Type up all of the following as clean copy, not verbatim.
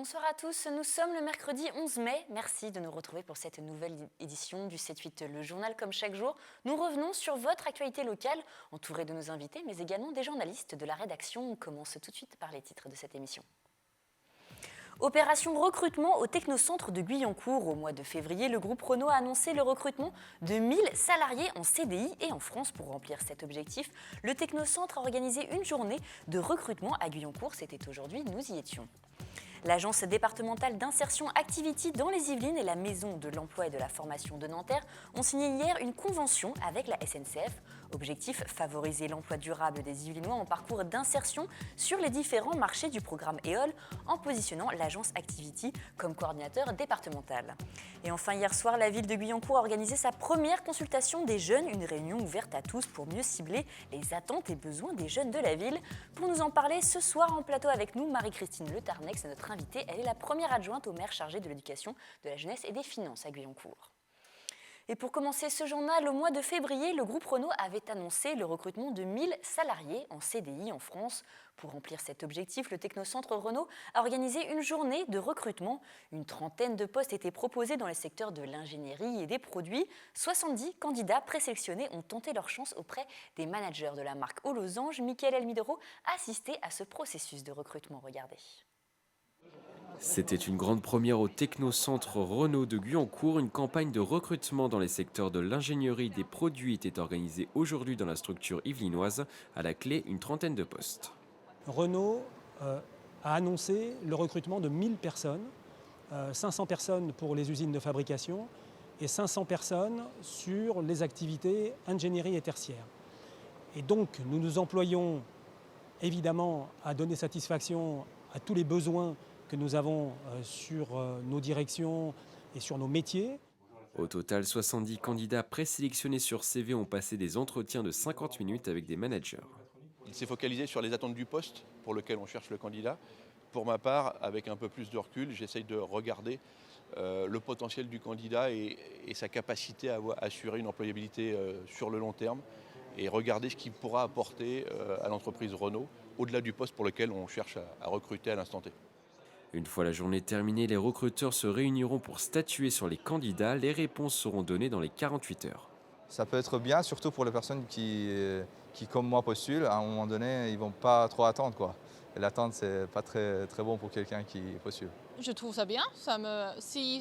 Bonsoir à tous, nous sommes le mercredi 11 mai. Merci de nous retrouver pour cette nouvelle édition du 7-8, le journal comme chaque jour. Nous revenons sur votre actualité locale, entourée de nos invités, mais également des journalistes de la rédaction. On commence tout de suite par les titres de cette émission. Opération recrutement au Technocentre de Guyancourt. Au mois de février, le groupe Renault a annoncé le recrutement de 1000 salariés en CDI et en France. Pour remplir cet objectif, le Technocentre a organisé une journée de recrutement à Guyancourt. C'était aujourd'hui, nous y étions. L'agence départementale d'insertion Activity dans les Yvelines et la Maison de l'emploi et de la formation de Nanterre ont signé hier une convention avec la SNCF. Objectif, favoriser l'emploi durable des Yvelinois en parcours d'insertion sur les différents marchés du programme EOL en positionnant l'agence Activity comme coordinateur départemental. Et enfin, hier soir, la ville de Guyancourt a organisé sa première consultation des jeunes, une réunion ouverte à tous pour mieux cibler les attentes et besoins des jeunes de la ville. Pour nous en parler ce soir en plateau avec nous, Marie-Christine Le Tarnex, notre invitée. Elle est la première adjointe au maire chargée de l'éducation, de la jeunesse et des finances à Guyancourt. Et pour commencer ce journal, au mois de février, le groupe Renault avait annoncé le recrutement de 1000 salariés en CDI en France. Pour remplir cet objectif, le Technocentre Renault a organisé une journée de recrutement. Une trentaine de postes étaient proposés dans les secteurs de l'ingénierie et des produits. 70 candidats présélectionnés ont tenté leur chance auprès des managers de la marque aux losanges. Michael Elmidoro a assisté à ce processus de recrutement. Regardez. C'était une grande première au Technocentre Renault de Guyancourt. Une campagne de recrutement dans les secteurs de l'ingénierie des produits était organisée aujourd'hui dans la structure yvelinoise. À la clé, une trentaine de postes. Renault a annoncé le recrutement de 1000 personnes, 500 personnes pour les usines de fabrication et 500 personnes sur les activités ingénierie et tertiaire. Et donc nous nous employons évidemment à donner satisfaction à tous les besoins que nous avons sur nos directions et sur nos métiers. Au total, 70 candidats présélectionnés sur CV ont passé des entretiens de 50 minutes avec des managers. Il s'est focalisé sur les attentes du poste pour lequel on cherche le candidat. Pour ma part, avec un peu plus de recul, j'essaye de regarder le potentiel du candidat et sa capacité à assurer une employabilité sur le long terme et regarder ce qu'il pourra apporter à l'entreprise Renault au-delà du poste pour lequel on cherche à recruter à l'instant T. Une fois la journée terminée, les recruteurs se réuniront pour statuer sur les candidats. Les réponses seront données dans les 48 heures. Ça peut être bien, surtout pour les personnes qui comme moi, postulent. À un moment donné, ils ne vont pas trop attendre, quoi. Et l'attente, c'est pas très, très bon pour quelqu'un qui postule. Je trouve ça bien. Si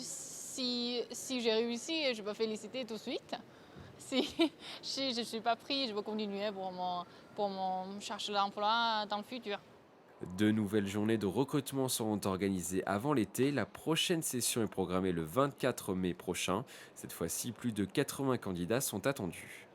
j'ai réussi, je peux féliciter tout de suite. Si je ne suis pas pris, je vais continuer pour mon cherche d'emploi dans le futur. 2 nouvelles journées de recrutement seront organisées avant l'été. La prochaine session est programmée le 24 mai prochain. Cette fois-ci, plus de 80 candidats sont attendus.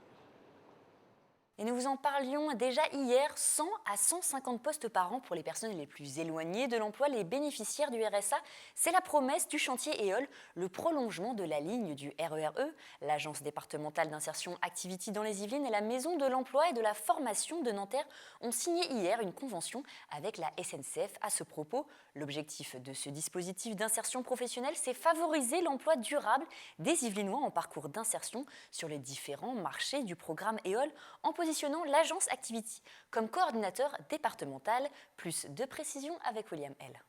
Et nous vous en parlions déjà hier, 100 à 150 postes par an pour les personnes les plus éloignées de l'emploi, les bénéficiaires du RSA. C'est la promesse du chantier EOL, le prolongement de la ligne du RERE. L'agence départementale d'insertion Activity dans les Yvelines et la Maison de l'emploi et de la formation de Nanterre ont signé hier une convention avec la SNCF à ce propos. L'objectif de ce dispositif d'insertion professionnelle, c'est favoriser l'emploi durable des Yvelinois en parcours d'insertion sur les différents marchés du programme EOL en positionnant l'agence Activity comme coordinateur départemental. Plus de précisions avec William L.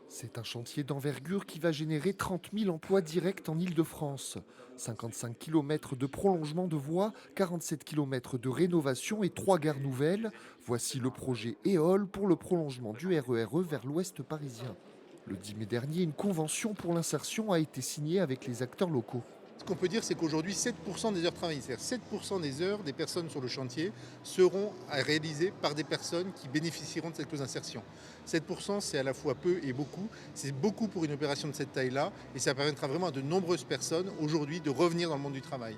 C'est un chantier d'envergure qui va générer 30 000 emplois directs en Île-de-France. 55 km de prolongement de voies, 47 km de rénovation et 3 gares nouvelles. Voici le projet EOL pour le prolongement du RERE vers l'ouest parisien. Le 10 mai dernier, une convention pour l'insertion a été signée avec les acteurs locaux. Ce qu'on peut dire, c'est qu'aujourd'hui, 7% des heures travaillées, c'est-à-dire 7% des heures des personnes sur le chantier seront réalisées par des personnes qui bénéficieront de cette clause d'insertion. 7%, c'est à la fois peu et beaucoup. C'est beaucoup pour une opération de cette taille-là et ça permettra vraiment à de nombreuses personnes aujourd'hui de revenir dans le monde du travail.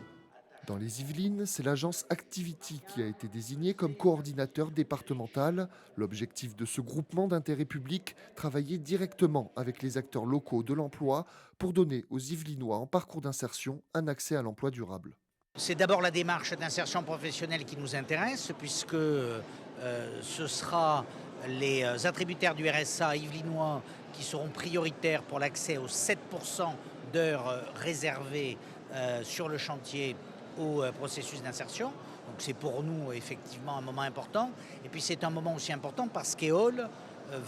Dans les Yvelines, c'est l'agence Activity qui a été désignée comme coordinateur départemental. L'objectif de ce groupement d'intérêt public, travailler directement avec les acteurs locaux de l'emploi pour donner aux Yvelinois en parcours d'insertion un accès à l'emploi durable. C'est d'abord la démarche d'insertion professionnelle qui nous intéresse puisque ce sera les attributaires du RSA yvelinois qui seront prioritaires pour l'accès aux 7% d'heures réservées sur le chantier au processus d'insertion. Donc c'est pour nous effectivement un moment important. Et puis c'est un moment aussi important parce qu'EOL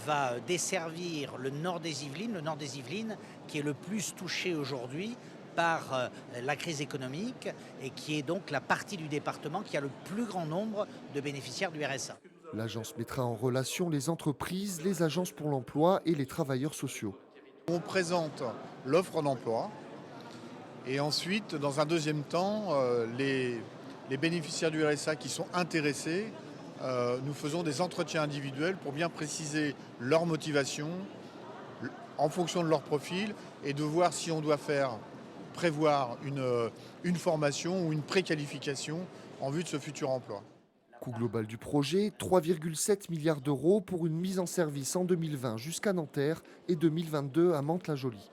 va desservir le nord des Yvelines qui est le plus touché aujourd'hui par la crise économique et qui est donc la partie du département qui a le plus grand nombre de bénéficiaires du RSA. L'agence mettra en relation les entreprises, les agences pour l'emploi et les travailleurs sociaux. On présente l'offre d'emploi et ensuite, dans un deuxième temps, les bénéficiaires du RSA qui sont intéressés, nous faisons des entretiens individuels pour bien préciser leur motivation en fonction de leur profil et de voir si on doit prévoir une formation ou une préqualification en vue de ce futur emploi. Coût global du projet, 3,7 milliards d'euros pour une mise en service en 2020 jusqu'à Nanterre et 2022 à Mantes-la-Jolie.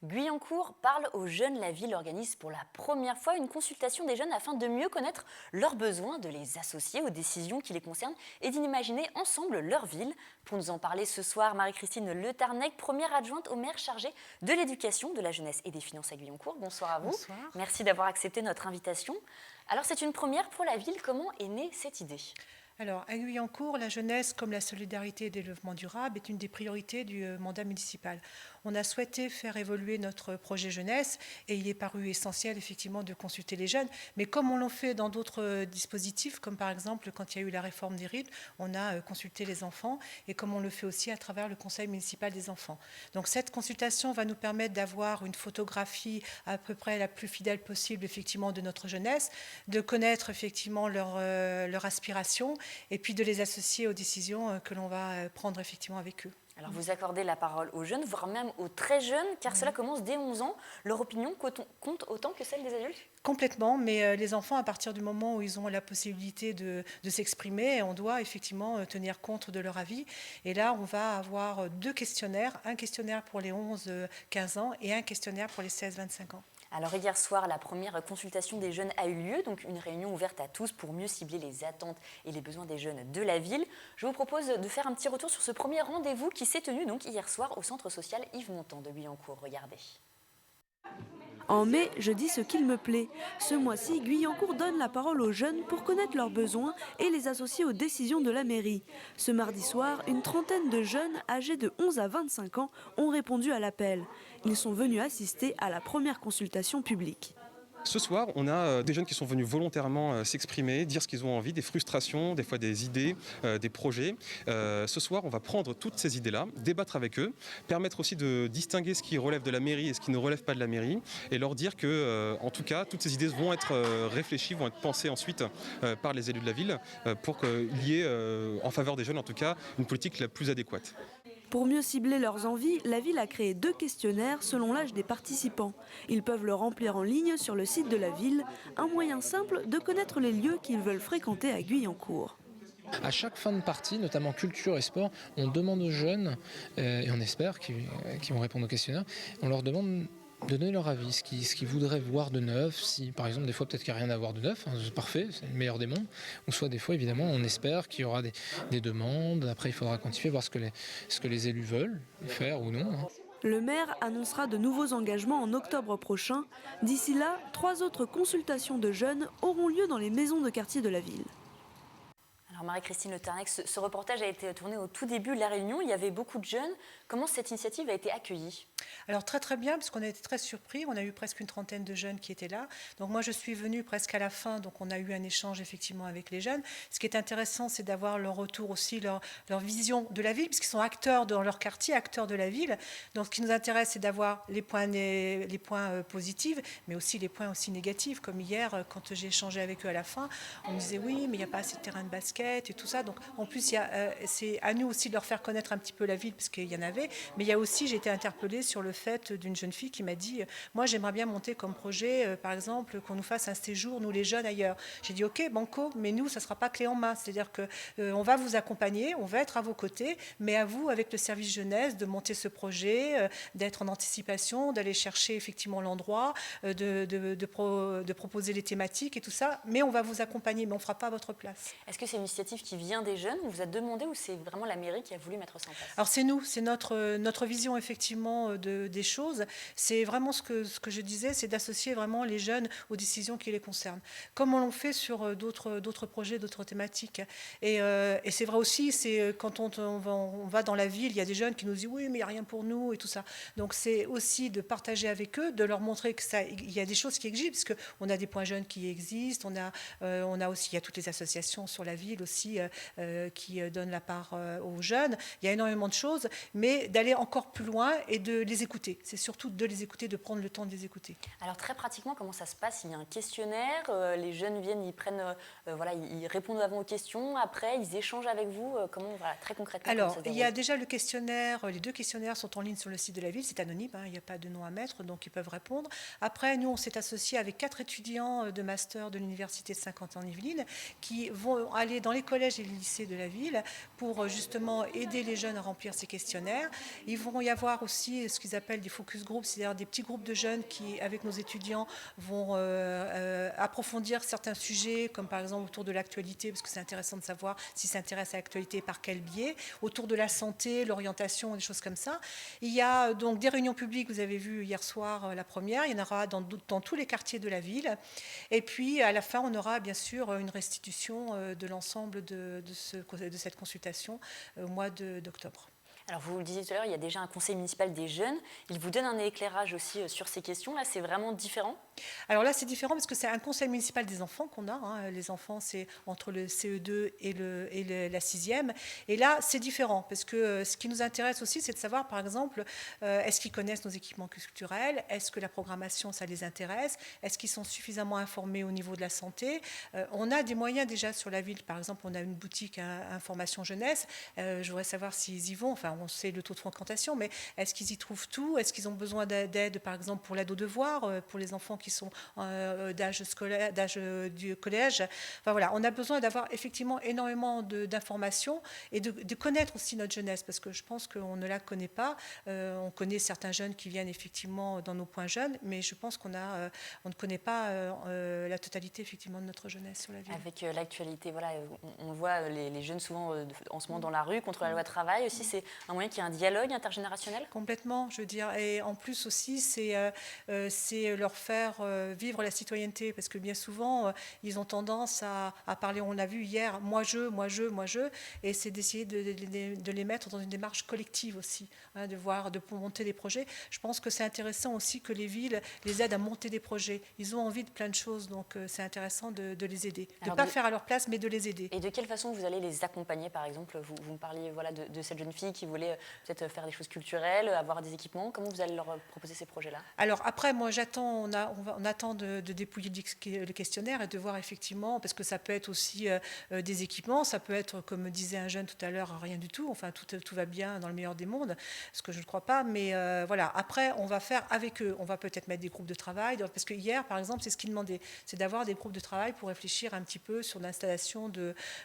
Guyancourt parle aux jeunes. La ville organise pour la première fois une consultation des jeunes afin de mieux connaître leurs besoins, de les associer aux décisions qui les concernent et d'imaginer ensemble leur ville. Pour nous en parler ce soir, Marie-Christine Le Tarnec, première adjointe au maire chargée de l'éducation, de la jeunesse et des finances à Guyancourt. Bonsoir à vous. Bonsoir. Merci d'avoir accepté notre invitation. Alors c'est une première pour la ville. Comment est née cette idée ? Alors, à Guyancourt, la jeunesse, comme la solidarité et le développement durable, est une des priorités du mandat municipal. On a souhaité faire évoluer notre projet jeunesse et il est paru essentiel, effectivement, de consulter les jeunes. Mais comme on l'a fait dans d'autres dispositifs, comme par exemple quand il y a eu la réforme des RIP, on a consulté les enfants et comme on le fait aussi à travers le conseil municipal des enfants. Donc, cette consultation va nous permettre d'avoir une photographie à peu près la plus fidèle possible, effectivement, de notre jeunesse, de connaître, effectivement, leur aspiration et puis de les associer aux décisions que l'on va prendre effectivement avec eux. Alors vous accordez la parole aux jeunes, voire même aux très jeunes, car cela commence dès 11 ans. Leur opinion compte autant que celle des adultes ? Complètement, mais les enfants, à partir du moment où ils ont la possibilité de s'exprimer, on doit effectivement tenir compte de leur avis. Et là, on va avoir 2 questionnaires, un questionnaire pour les 11-15 ans et un questionnaire pour les 16-25 ans. Alors hier soir, la première consultation des jeunes a eu lieu, donc une réunion ouverte à tous pour mieux cibler les attentes et les besoins des jeunes de la ville. Je vous propose de faire un petit retour sur ce premier rendez-vous qui s'est tenu donc hier soir au centre social Yves Montand de Guyancourt. Regardez. En mai, je dis ce qu'il me plaît. Ce mois-ci, Guyancourt donne la parole aux jeunes pour connaître leurs besoins et les associer aux décisions de la mairie. Ce mardi soir, une trentaine de jeunes âgés de 11 à 25 ans ont répondu à l'appel. Ils sont venus assister à la première consultation publique. Ce soir, on a des jeunes qui sont venus volontairement s'exprimer, dire ce qu'ils ont envie, des frustrations, des fois des idées, des projets. Ce soir, on va prendre toutes ces idées-là, débattre avec eux, permettre aussi de distinguer ce qui relève de la mairie et ce qui ne relève pas de la mairie, et leur dire que, en tout cas, toutes ces idées vont être réfléchies, vont être pensées ensuite par les élus de la ville pour qu'il y ait, en faveur des jeunes en tout cas, une politique la plus adéquate. Pour mieux cibler leurs envies, la ville a créé 2 questionnaires selon l'âge des participants. Ils peuvent le remplir en ligne sur le site de la ville, un moyen simple de connaître les lieux qu'ils veulent fréquenter à Guyancourt. À chaque fin de partie, notamment culture et sport, on demande aux jeunes, et on espère qu'ils vont répondre au questionnaire, on leur demande de donner leur avis, ce qu'ils voudraient voir de neuf, si par exemple des fois peut-être qu'il n'y a rien à voir de neuf, c'est parfait, c'est le meilleur des mondes, ou soit des fois évidemment on espère qu'il y aura des demandes, après il faudra quantifier, voir ce que les élus veulent faire ou non. Le maire annoncera de nouveaux engagements en octobre prochain. D'ici là, 3 autres consultations de jeunes auront lieu dans les maisons de quartier de la ville. Alors Marie-Christine Le Tarnec, ce reportage a été tourné au tout début de la réunion, il y avait beaucoup de jeunes. Comment cette initiative a été accueillie ? Alors très très bien, parce qu'on a été très surpris, on a eu presque une trentaine de jeunes qui étaient là. Donc moi je suis venue presque à la fin, donc on a eu un échange effectivement avec les jeunes. Ce qui est intéressant, c'est d'avoir leur retour aussi, leur vision de la ville, puisqu'ils sont acteurs dans leur quartier, acteurs de la ville. Donc ce qui nous intéresse, c'est d'avoir les points positifs, mais aussi les points aussi négatifs. Comme hier, quand j'ai échangé avec eux à la fin, on me disait oui, mais il n'y a pas assez de terrain de basket et tout ça. Donc en plus, c'est à nous aussi de leur faire connaître un petit peu la ville, parce qu'il y en avait. Mais il y a aussi, j'ai été interpellée sur le fait d'une jeune fille qui m'a dit moi j'aimerais bien monter comme projet par exemple qu'on nous fasse un séjour nous les jeunes ailleurs. J'ai dit ok banco, mais nous ça sera pas clé en main, c'est-à-dire que on va vous accompagner, on va être à vos côtés, mais à vous avec le service jeunesse de monter ce projet, d'être en anticipation, d'aller chercher effectivement l'endroit, de proposer les thématiques et tout ça, mais on va vous accompagner, mais on fera pas à votre place. Est-ce que c'est une initiative qui vient des jeunes, on vous a demandé, ou c'est vraiment la mairie qui a voulu mettre ça en place ? Alors c'est nous, c'est notre vision effectivement des choses. C'est vraiment ce que je disais, c'est d'associer vraiment les jeunes aux décisions qui les concernent, comme on l'a fait sur d'autres projets, d'autres thématiques. Et c'est vrai aussi, c'est quand on va dans la ville, il y a des jeunes qui nous disent oui, mais il n'y a rien pour nous et tout ça. Donc c'est aussi de partager avec eux, de leur montrer qu'il y a des choses qui existent, parce qu'on a des points jeunes qui existent, on a aussi, il y a toutes les associations sur la ville aussi qui donnent la part aux jeunes. Il y a énormément de choses, mais d'aller encore plus loin et de les écouter. C'est surtout de les écouter, de prendre le temps de les écouter. Alors très pratiquement, comment ça se passe? Il y a un questionnaire, les jeunes viennent, ils prennent, ils répondent avant aux questions, après ils échangent avec vous. Comment, très concrètement? Alors, il y a déjà le questionnaire, les 2 questionnaires sont en ligne sur le site de la ville, c'est anonyme, il n'y a pas de nom à mettre, donc ils peuvent répondre. Après, nous, on s'est associés avec 4 étudiants de master de l'Université de Saint-Quentin-en-Yvelines qui vont aller dans les collèges et les lycées de la ville pour justement aider les jeunes à remplir ces questionnaires. Ils vont y avoir aussi ce qu'ils appellent des focus groups, c'est-à-dire des petits groupes de jeunes qui, avec nos étudiants, vont approfondir certains sujets, comme par exemple autour de l'actualité, parce que c'est intéressant de savoir s'ils s'intéressent à l'actualité par quel biais, autour de la santé, l'orientation, des choses comme ça. Il y a donc des réunions publiques, vous avez vu hier soir la première, il y en aura dans tous les quartiers de la ville. Et puis à la fin, on aura bien sûr une restitution de l'ensemble de cette consultation au mois d'octobre. Alors vous le disiez tout à l'heure, il y a déjà un conseil municipal des jeunes. Il vous donne un éclairage aussi sur ces questions. Là, c'est vraiment différent? Alors là, c'est différent parce que c'est un conseil municipal des enfants qu'on a. Les enfants, c'est entre le CE2 et la 6e. Et là, c'est différent parce que ce qui nous intéresse aussi, c'est de savoir, par exemple, est-ce qu'ils connaissent nos équipements culturels? Est-ce que la programmation, ça les intéresse? Est-ce qu'ils sont suffisamment informés au niveau de la santé? On a des moyens déjà sur la ville. Par exemple, on a une boutique information jeunesse. Je voudrais savoir s'ils y vont. Enfin, on sait le taux de fréquentation, mais est-ce qu'ils y trouvent tout? Est-ce qu'ils ont besoin d'aide, par exemple, pour l'aide aux devoirs, pour les enfants qui sont d'âge scolaire, d'âge du collège? Enfin voilà, on a besoin d'avoir effectivement énormément d'informations et de connaître aussi notre jeunesse, parce que je pense qu'on ne la connaît pas. On connaît certains jeunes qui viennent effectivement dans nos points jeunes, mais je pense on ne connaît pas la totalité effectivement de notre jeunesse sur la ville. Avec l'actualité, voilà, on voit les jeunes souvent en ce moment dans la rue contre la loi travail aussi, c'est un moyen qu'il y ait un dialogue intergénérationnel? Complètement, je veux dire. Et en plus aussi, c'est leur faire vivre la citoyenneté, parce que bien souvent, ils ont tendance à parler, on l'a vu hier, moi je, et c'est d'essayer de les mettre dans une démarche collective aussi, de monter des projets. Je pense que c'est intéressant aussi que les villes les aident à monter des projets. Ils ont envie de plein de choses, donc c'est intéressant de les aider. De ne pas faire à leur place, mais de les aider. Et de quelle façon vous allez les accompagner, par exemple? Vous me parliez de cette jeune fille qui voulait peut-être faire des choses culturelles, avoir des équipements. Comment vous allez leur proposer ces projets-là? Alors après, moi j'attends, on attend de dépouiller le questionnaire et de voir effectivement, parce que ça peut être aussi des équipements, ça peut être, comme disait un jeune tout à l'heure, rien du tout, enfin tout va bien dans le meilleur des mondes, ce que je ne crois pas, mais voilà, après on va faire avec eux, on va peut-être mettre des groupes de travail, parce que hier par exemple, c'est ce qu'ils demandaient, c'est d'avoir des groupes de travail pour réfléchir un petit peu sur l'installation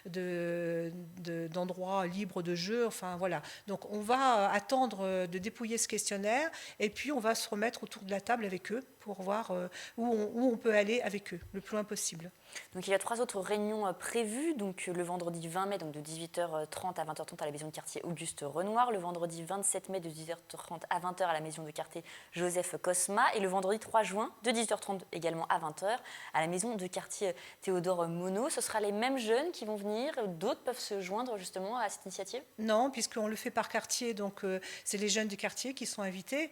d'endroits libres de jeu, enfin voilà. Donc on va attendre de dépouiller ce questionnaire et puis on va se remettre autour de la table avec eux pour voir où on peut aller avec eux le plus loin possible. Donc il y a 3 autres réunions prévues, donc le vendredi 20 mai donc de 18h30 à 20h30 à la maison de quartier Auguste Renoir, le vendredi 27 mai de 18h30 à 20h à la maison de quartier Joseph Cosma et le vendredi 3 juin de 18h30 également à 20h à la maison de quartier Théodore Monod. Ce sera les mêmes jeunes qui vont venir, d'autres peuvent se joindre justement à cette initiative? Non, puisqu'on le fait par quartier, donc c'est les jeunes du quartier qui sont invités.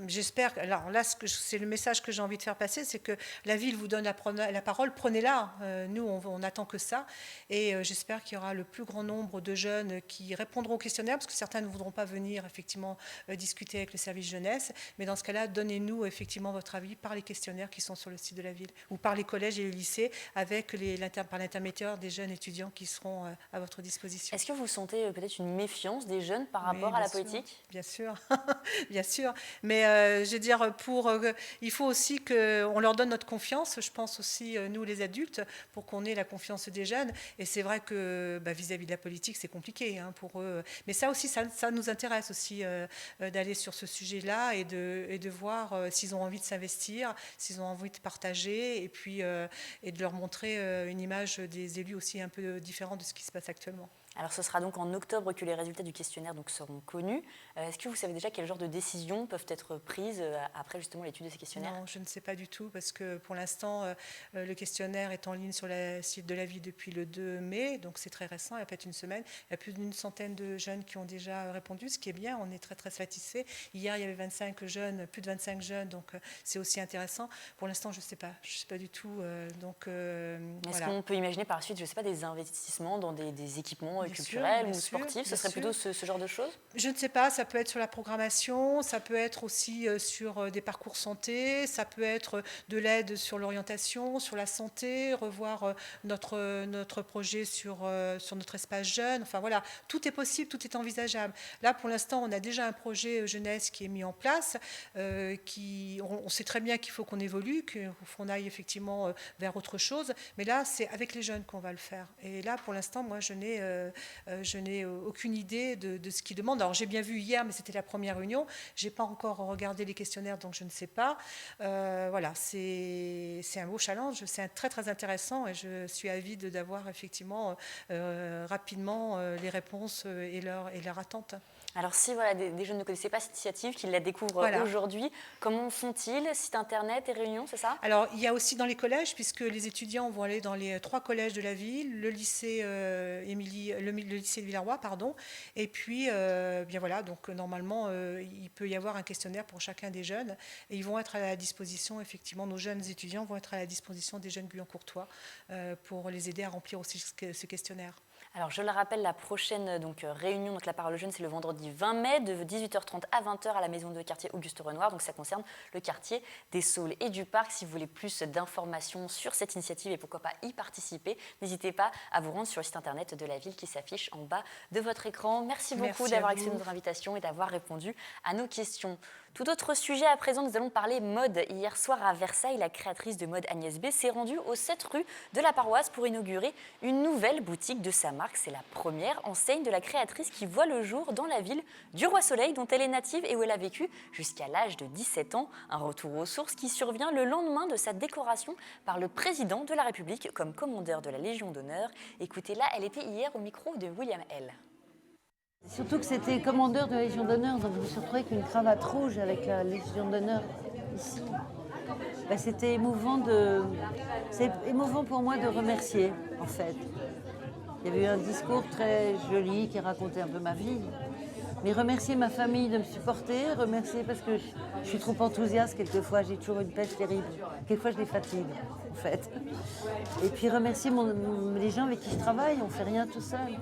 J'espère, alors là c'est le message que j'ai envie de faire passer, c'est que la ville vous donne la parole, prenez-la. Nous, on n'attend que ça. Et j'espère qu'il y aura le plus grand nombre de jeunes qui répondront au questionnaire, parce que certains ne voudront pas venir effectivement discuter avec le service jeunesse. Mais dans ce cas-là, donnez-nous effectivement votre avis par les questionnaires qui sont sur le site de la ville, ou par les collèges et les lycées, avec par l'intermédiaire des jeunes étudiants qui seront à votre disposition. Est-ce que vous sentez peut-être une méfiance des jeunes par rapport à la politique? Bien sûr, bien sûr. Mais je veux dire, il faut aussi qu'on leur donne notre confiance, je pense aussi, nous les adultes, pour qu'on ait la confiance des jeunes. Et c'est vrai que vis-à-vis de la politique, c'est compliqué pour eux. Mais ça aussi, ça nous intéresse aussi d'aller sur ce sujet-là et de voir s'ils ont envie de s'investir, s'ils ont envie de partager, et puis et de leur montrer une image des élus aussi un peu différente de ce qui se passe actuellement. Alors ce sera donc en octobre que les résultats du questionnaire seront connus. Est-ce que vous savez déjà quel genre de décisions peuvent être prises après justement l'étude de ces questionnaires? Non, je ne sais pas du tout parce que pour l'instant, le questionnaire est en ligne sur le site de la ville depuis le 2 mai, donc c'est très récent, il y a peut-être une semaine. Il y a plus d'une centaine de jeunes qui ont déjà répondu, ce qui est bien, on est très très satisfaits. Hier, il y avait 25 jeunes, plus de 25 jeunes, donc c'est aussi intéressant. Pour l'instant, je ne sais pas du tout. Est-ce qu'on peut imaginer par la suite, je ne sais pas, des investissements dans des équipements culturels ou sportifs? Ce serait plutôt ce genre de choses? Je ne sais pas, ça peut être sur la programmation, ça peut être aussi sur des parcours santé, ça peut être de l'aide sur l'orientation, sur la santé, revoir notre projet sur notre espace jeune. Enfin voilà, tout est possible, tout est envisageable. Là, pour l'instant, on a déjà un projet jeunesse qui est mis en place. On sait très bien qu'il faut qu'on évolue, qu'on aille effectivement vers autre chose. Mais là, c'est avec les jeunes qu'on va le faire. Et là, pour l'instant, moi, je n'ai aucune idée de ce qu'ils demandent. Alors, j'ai bien vu hier, mais c'était la première réunion. Je n'ai pas encore regardé les questionnaires, donc je ne sais pas. Voilà, c'est un beau challenge, c'est très, très intéressant et je suis avide d'avoir effectivement rapidement les réponses et leurs attentes. Alors si des jeunes ne connaissaient pas cette initiative, qu'ils la découvrent aujourd'hui, comment font-ils? Site internet et réunions, c'est ça? Alors il y a aussi dans les collèges, puisque les étudiants vont aller dans les 3 collèges de la ville, le lycée le lycée de Villarroy, pardon, et puis bien voilà, donc normalement il peut y avoir un questionnaire pour chacun des jeunes et ils vont être à la disposition, effectivement, nos jeunes étudiants vont être à la disposition des jeunes Guyancourtois pour les aider à remplir aussi ce questionnaire. Alors, je le rappelle, la prochaine réunion, La Parole aux Jeunes, c'est le vendredi 20 mai, de 18h30 à 20h à la maison de quartier Auguste Renoir. Donc, ça concerne le quartier des Saules et du Parc. Si vous voulez plus d'informations sur cette initiative et pourquoi pas y participer, n'hésitez pas à vous rendre sur le site internet de la ville qui s'affiche en bas de votre écran. Merci beaucoup d'avoir accepté notre invitation et d'avoir répondu à nos questions. Tout autre sujet à présent, nous allons parler mode. Hier soir à Versailles, la créatrice de mode Agnès B s'est rendue aux 7 rues de la Paroisse pour inaugurer une nouvelle boutique de sa marque. C'est la première enseigne de la créatrice qui voit le jour dans la ville du Roi Soleil, dont elle est native et où elle a vécu jusqu'à l'âge de 17 ans. Un retour aux sources qui survient le lendemain de sa décoration par le président de la République comme commandeur de la Légion d'honneur. Écoutez-la, elle était hier au micro de William L. Surtout que c'était commandeur de la Légion d'honneur, donc je me suis retrouvée avec une cravate rouge avec la Légion d'honneur ici. C'était émouvant, c'est émouvant pour moi de remercier, en fait. Il y avait eu un discours très joli qui racontait un peu ma vie. Mais remercier ma famille de me supporter, remercier parce que je suis trop enthousiaste quelquefois, j'ai toujours une pêche terrible. Quelquefois je les fatigue, en fait. Et puis remercier les gens avec qui je travaille, on ne fait rien tout seul.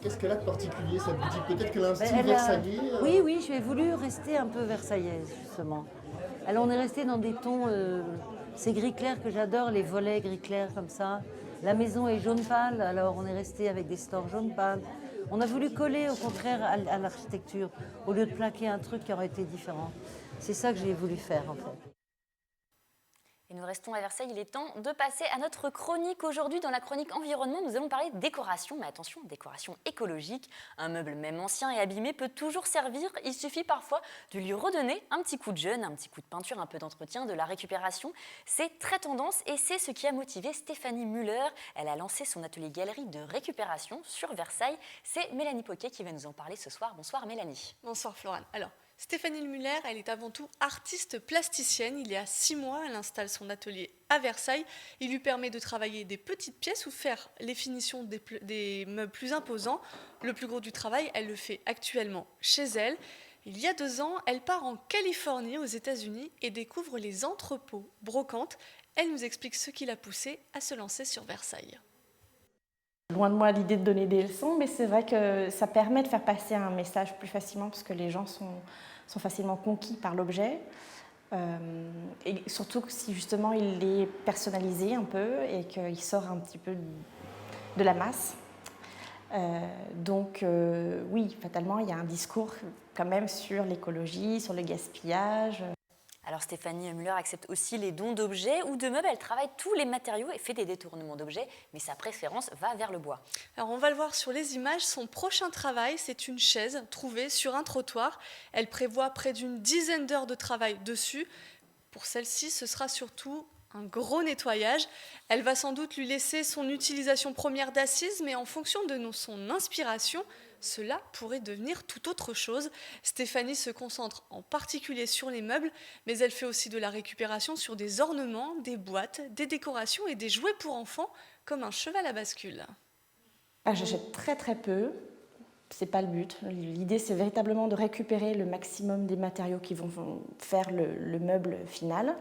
Qu'est-ce qu'elle a de particulier, cette boutique? Peut-être qu'elle a un style versaillais Oui, j'ai voulu rester un peu versaillaise, justement. Alors on est resté dans des tons, c'est gris clair que j'adore, les volets gris clair comme ça. La maison est jaune pâle, alors on est resté avec des stores jaune pâle. On a voulu coller au contraire à l'architecture, au lieu de plaquer un truc qui aurait été différent. C'est ça que j'ai voulu faire en fait. Et nous restons à Versailles, il est temps de passer à notre chronique. Aujourd'hui, dans la chronique environnement, nous allons parler de décoration, mais attention, décoration écologique. Un meuble même ancien et abîmé peut toujours servir, il suffit parfois de lui redonner un petit coup de jeune, un petit coup de peinture, un peu d'entretien, de la récupération. C'est très tendance et c'est ce qui a motivé Stéphanie Müller. Elle a lancé son atelier galerie de récupération sur Versailles. C'est Mélanie Poquet qui va nous en parler ce soir. Bonsoir Mélanie. Bonsoir Florane. Alors, Stéphanie Müller, elle est avant tout artiste plasticienne. Il y a 6 mois, elle installe son atelier à Versailles. Il lui permet de travailler des petites pièces ou faire les finitions des meubles plus imposants. Le plus gros du travail, elle le fait actuellement chez elle. Il y a 2 ans, elle part en Californie, aux États-Unis, et découvre les entrepôts brocantes. Elle nous explique ce qui l'a poussée à se lancer sur Versailles. Loin de moi l'idée de donner des leçons, mais c'est vrai que ça permet de faire passer un message plus facilement parce que les gens sont facilement conquis par l'objet. Et surtout si justement il est personnalisé un peu et qu'il sort un petit peu de la masse. Oui, fatalement, il y a un discours quand même sur l'écologie, sur le gaspillage. Alors Stéphanie Müller accepte aussi les dons d'objets ou de meubles. Elle travaille tous les matériaux et fait des détournements d'objets, mais sa préférence va vers le bois. Alors on va le voir sur les images. Son prochain travail, c'est une chaise trouvée sur un trottoir. Elle prévoit près d'une dizaine d'heures de travail dessus. Pour celle-ci, ce sera surtout un gros nettoyage. Elle va sans doute lui laisser son utilisation première d'assises, mais en fonction de son inspiration, cela pourrait devenir tout autre chose. Stéphanie se concentre en particulier sur les meubles, mais elle fait aussi de la récupération sur des ornements, des boîtes, des décorations et des jouets pour enfants, comme un cheval à bascule. J'achète très très peu. C'est pas le but. L'idée, c'est véritablement de récupérer le maximum des matériaux qui vont faire le meuble final.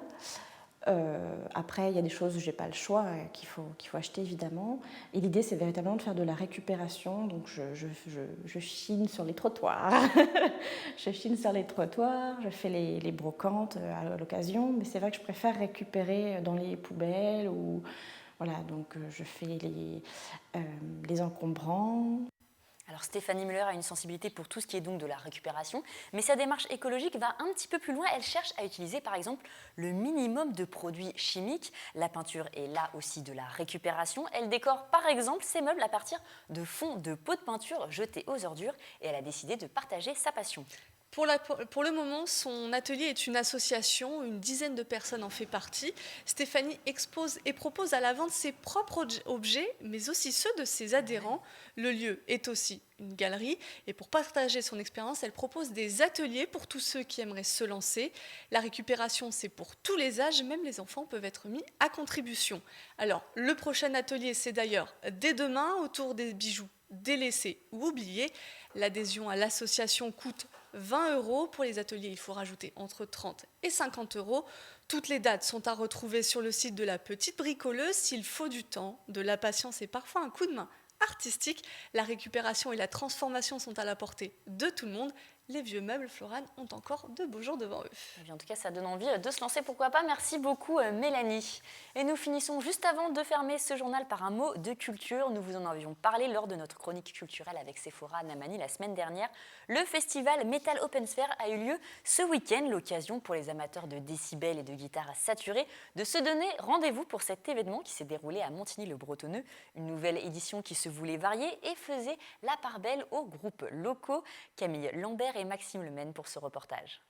Après, il y a des choses où j'ai pas le choix, qu'il faut acheter évidemment. Et l'idée, c'est véritablement de faire de la récupération. Donc, je chine sur les trottoirs. Je chine sur les trottoirs, je fais les brocantes à l'occasion. Mais c'est vrai que je préfère récupérer dans les poubelles ou voilà. Donc, je fais les encombrants. Alors Stéphanie Müller a une sensibilité pour tout ce qui est donc de la récupération, mais sa démarche écologique va un petit peu plus loin. Elle cherche à utiliser par exemple le minimum de produits chimiques. La peinture est là aussi de la récupération. Elle décore par exemple ses meubles à partir de fonds de pots de peinture jetés aux ordures et elle a décidé de partager sa passion. Pour le moment, son atelier est une association, une dizaine de personnes en fait partie. Stéphanie expose et propose à la vente ses propres objets, mais aussi ceux de ses adhérents. Le lieu est aussi une galerie et pour partager son expérience, elle propose des ateliers pour tous ceux qui aimeraient se lancer. La récupération, c'est pour tous les âges, même les enfants peuvent être mis à contribution. Alors, le prochain atelier, c'est d'ailleurs dès demain autour des bijoux délaissés ou oubliés. L'adhésion à l'association coûte 20 €. Pour les ateliers, il faut rajouter entre 30 et 50 €. Toutes les dates sont à retrouver sur le site de la Petite Bricoleuse. S'il faut du temps, de la patience et parfois un coup de main artistique, la récupération et la transformation sont à la portée de tout le monde. Les vieux meubles Florane ont encore de beaux jours devant eux. Et bien, en tout cas, ça donne envie de se lancer, pourquoi pas. Merci beaucoup Mélanie. Et nous finissons juste avant de fermer ce journal par un mot de culture. Nous vous en avions parlé lors de notre chronique culturelle avec Sephora Namani la semaine dernière. Le festival Metal Open Sphere a eu lieu ce week-end, l'occasion pour les amateurs de décibels et de guitares saturées de se donner rendez-vous pour cet événement qui s'est déroulé à Montigny-le-Bretonneux. Une nouvelle édition qui se voulait variée et faisait la part belle aux groupes locaux. Camille Lambert et Maxime Lemaine pour ce reportage.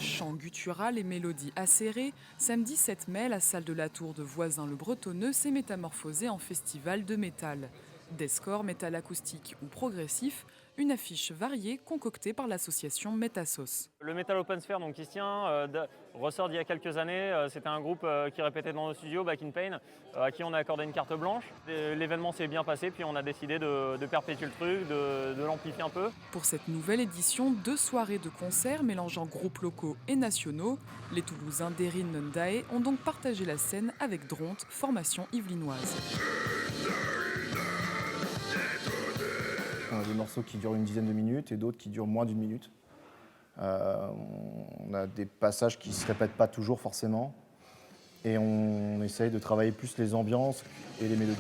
Chants gutturales et mélodies acérées, samedi 7 mai, la salle de la Tour de Voisins-le-Bretonneux s'est métamorphosée en festival de métal. Deathcore, métal acoustique ou progressif, une affiche variée concoctée par l'association Metasauce. Le Metal Open Sphere, donc, qui se tient, ressort d'il y a quelques années. C'était un groupe qui répétait dans nos studios, Back in Pain, à qui on a accordé une carte blanche. L'événement s'est bien passé, puis on a décidé de perpétuer le truc, de l'amplifier un peu. Pour cette nouvelle édition, 2 soirées de concerts mélangeant groupes locaux et nationaux. Les Toulousains d'Erin Nundae ont donc partagé la scène avec Dronte, formation yvelinoise. On a des morceaux qui durent une dizaine de minutes et d'autres qui durent moins d'une minute. On a des passages qui ne se répètent pas toujours forcément. Et on essaye de travailler plus les ambiances et les mélodies.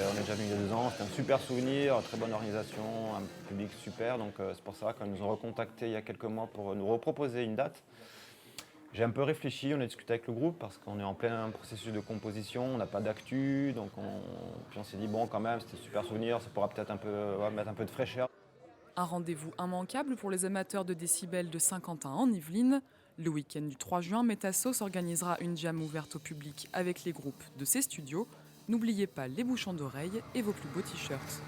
On est déjà venu il y a 2 ans, c'était un super souvenir, très bonne organisation, un public super. Donc c'est pour ça qu'ils nous ont recontactés il y a quelques mois pour nous reproposer une date. J'ai un peu réfléchi, on a discuté avec le groupe parce qu'on est en plein processus de composition, on n'a pas d'actu, donc puis on s'est dit bon quand même c'était un super souvenir, ça pourra peut-être mettre un peu de fraîcheur. Un rendez-vous immanquable pour les amateurs de décibels de Saint-Quentin en Yvelines. Le week-end du 3 juin, Metasauce organisera une jam ouverte au public avec les groupes de ses studios. N'oubliez pas les bouchons d'oreilles et vos plus beaux t-shirts.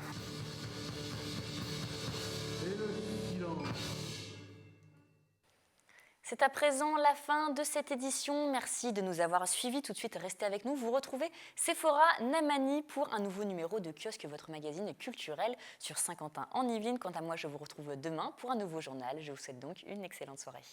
C'est à présent la fin de cette édition. Merci de nous avoir suivis. Tout de suite, restez avec nous. Vous retrouvez Sephora Namani pour un nouveau numéro de Kiosque, votre magazine culturel sur Saint-Quentin en Yvelines. Quant à moi, je vous retrouve demain pour un nouveau journal. Je vous souhaite donc une excellente soirée.